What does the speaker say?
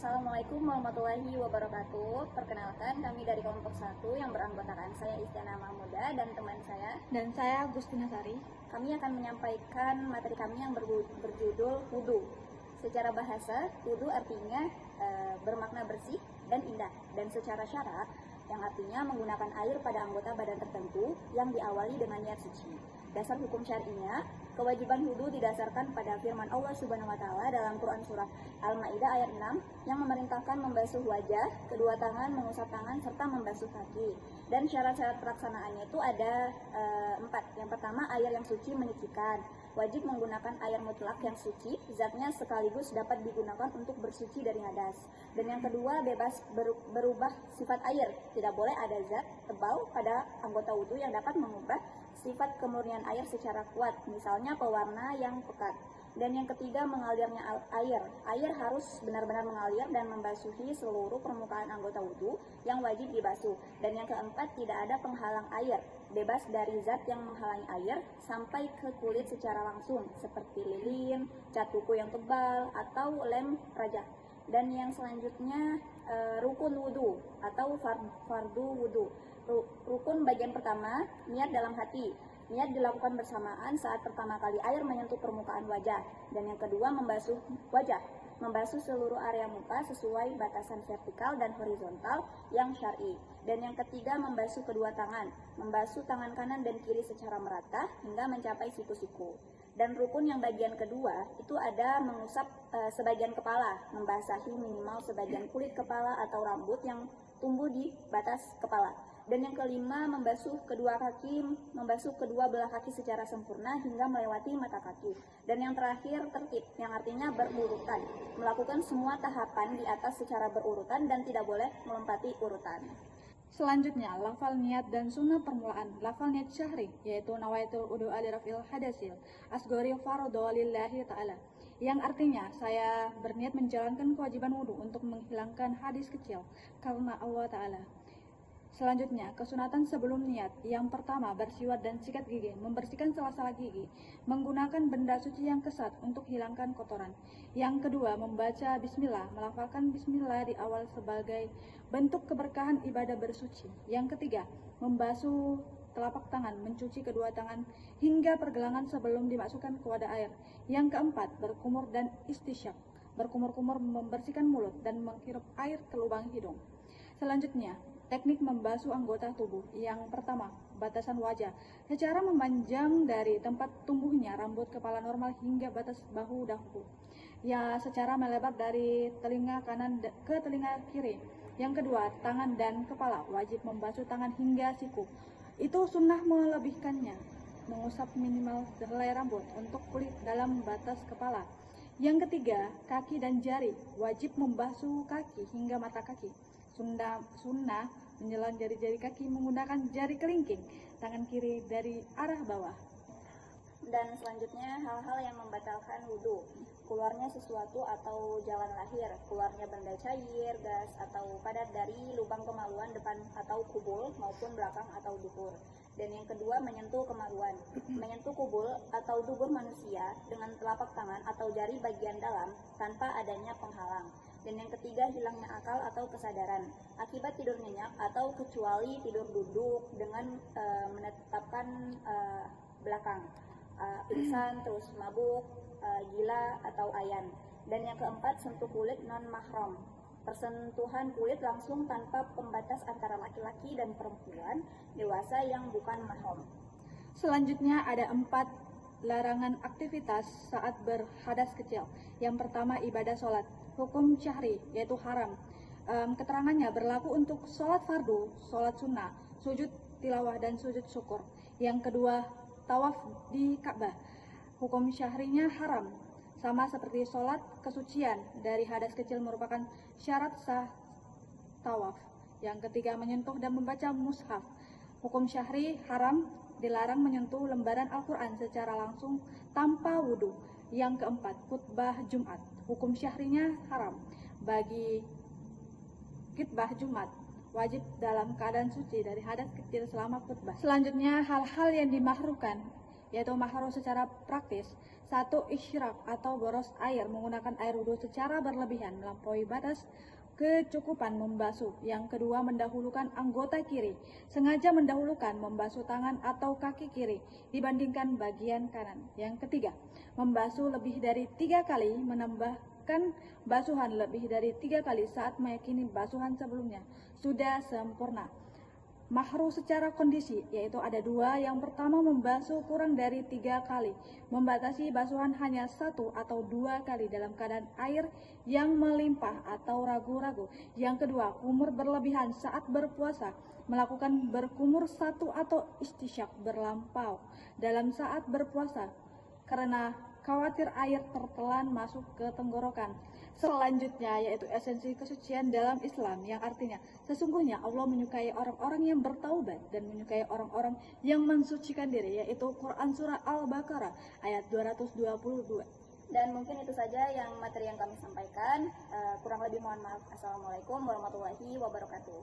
Assalamualaikum warahmatullahi wabarakatuh. Perkenalkan, kami dari kelompok 1 yang beranggotakan saya Istiana Mahmuda dan teman saya. Dan saya Agustina Sari. Kami akan menyampaikan materi kami yang berjudul wudu. Secara bahasa, wudu artinya bermakna bersih dan indah. Dan secara syarat, yang artinya menggunakan air pada anggota badan tertentu yang diawali dengan niat suci. Dasar hukum syar'inya, kewajiban wudu didasarkan pada firman Allah Subhanahu wa taala dalam Quran surah Al-Maidah ayat 6 yang memerintahkan membasuh wajah, kedua tangan, mengusap tangan serta membasuh kaki. Dan syarat-syarat pelaksanaannya itu ada 4. Yang pertama, air yang suci menyucikan. Wajib menggunakan air mutlak yang suci, zatnya sekaligus dapat digunakan untuk bersuci dari hadas. Dan yang kedua, bebas berubah sifat air. Tidak boleh ada zat tebal pada anggota wudu yang dapat mengubah sifat kemurnian air secara kuat, misalnya pewarna yang pekat. Dan yang ketiga, mengalirnya air. Air harus benar-benar mengalir dan membasuhi seluruh permukaan anggota wudu yang wajib dibasuh. Dan yang keempat, tidak ada penghalang air, bebas dari zat yang menghalangi air sampai ke kulit secara langsung, seperti lilin, cat kuku yang tebal, atau lem raja. Dan yang selanjutnya, rukun wudu atau fardu wudu. Rukun bagian pertama, niat dalam hati. Niat dilakukan bersamaan saat pertama kali air menyentuh permukaan wajah. Dan yang kedua, membasuh wajah. Membasuh seluruh area muka sesuai batasan vertikal dan horizontal yang syar'i. Dan yang ketiga, membasuh kedua tangan. Membasuh tangan kanan dan kiri secara merata hingga mencapai siku-siku. Dan rukun yang bagian kedua itu ada mengusap sebagian kepala, membasahi minimal sebagian kulit kepala atau rambut yang tumbuh di batas kepala. Dan yang kelima, membasuh kedua belah kaki secara sempurna hingga melewati mata kaki. Dan yang terakhir, tertib, yang artinya berurutan. Melakukan semua tahapan di atas secara berurutan dan tidak boleh melompati urutan. Selanjutnya, lafal niat dan sunnah permulaan. Lafal niat syahri, yaitu nawaitul wudu'a li raf'il hadasil asghari fardhu lillahi ta'ala, yang artinya saya berniat menjalankan kewajiban wudu untuk menghilangkan hadis kecil karena Allah Ta'ala. Selanjutnya, kesunatan sebelum niat. Yang pertama, bersiwak dan sikat gigi, membersihkan sela-sela gigi, menggunakan benda suci yang kesat untuk hilangkan kotoran. Yang kedua, membaca bismillah, melafalkan bismillah di awal sebagai bentuk keberkahan ibadah bersuci. Yang ketiga, membasuh telapak tangan, mencuci kedua tangan hingga pergelangan sebelum dimasukkan ke wadah air. Yang keempat, berkumur dan istisyak, berkumur-kumur membersihkan mulut dan menghirup air ke lubang hidung. Selanjutnya, teknik membasuh anggota tubuh. Yang pertama, batasan wajah. Secara memanjang dari tempat tumbuhnya rambut kepala normal hingga batas bahu dahu. Ya, secara melebar dari telinga kanan ke telinga kiri. Yang kedua, tangan dan kepala. Wajib membasuh tangan hingga siku. Itu sunnah melebihkannya. Mengusap minimal sehelai rambut untuk kulit dalam batas kepala. Yang ketiga, kaki dan jari. Wajib membasuh kaki hingga mata kaki. Sunnah menjelang jari-jari kaki menggunakan jari kelingking tangan kiri dari arah bawah. Dan selanjutnya, hal-hal yang membatalkan wudu. Keluarnya sesuatu atau jalan lahir, keluarnya benda cair, gas, atau padat dari lubang kemaluan depan atau kubul maupun belakang atau dubur. Dan yang kedua, menyentuh kemaluan. Menyentuh kubul atau dubur manusia dengan telapak tangan atau jari bagian dalam tanpa adanya penghalang. Dan yang ketiga, hilangnya akal atau kesadaran akibat tidur nyenyak atau kecuali tidur duduk dengan menetapkan belakang, pingsan, terus mabuk, gila atau ayan. Dan yang keempat, sentuh kulit non-mahram, persentuhan kulit langsung tanpa pembatas antara laki-laki dan perempuan dewasa yang bukan mahram. Selanjutnya ada 4 larangan aktivitas saat berhadas kecil. Yang pertama, ibadah sholat. Hukum syahri, yaitu haram. Keterangannya berlaku untuk sholat fardu, sholat sunnah, sujud tilawah dan sujud syukur. Yang kedua, tawaf di Ka'bah. Hukum syahrinya haram, sama seperti sholat kesucian dari hadas kecil merupakan syarat sah tawaf. Yang ketiga, menyentuh dan membaca mushaf. Hukum syahri haram, dilarang menyentuh lembaran Al-Quran secara langsung tanpa wudu. Yang keempat, khutbah Jumat. Hukum syahrinya haram. Bagi khutbah Jumat, wajib dalam keadaan suci dari hadas kecil selama khutbah. Selanjutnya, hal-hal yang dimakruhkan, yaitu makruh secara praktis, Satu, isyraf atau boros air, menggunakan air wudhu secara berlebihan melampaui batas kecukupan membasuh. Yang kedua, mendahulukan anggota kiri, sengaja mendahulukan membasuh tangan atau kaki kiri dibandingkan bagian kanan. Yang ketiga, membasuh lebih dari 3 kali, menambahkan basuhan lebih dari 3 kali saat meyakini basuhan sebelumnya sudah sempurna. Mahru secara kondisi, yaitu ada 2. Yang pertama, membasuh kurang dari 3 kali, membatasi basuhan hanya 1 atau 2 kali dalam keadaan air yang melimpah atau ragu-ragu. Yang kedua, kumur berlebihan saat berpuasa, melakukan berkumur 1 atau istisyak berlampau dalam saat berpuasa karena khawatir air tertelan masuk ke tenggorokan. Selanjutnya yaitu esensi kesucian dalam Islam, yang artinya sesungguhnya Allah menyukai orang-orang yang bertaubat dan menyukai orang-orang yang mensucikan diri, yaitu Quran Surah Al-Baqarah ayat 222. Dan mungkin itu saja yang materi yang kami sampaikan. Kurang lebih mohon maaf. Assalamualaikum warahmatullahi wabarakatuh.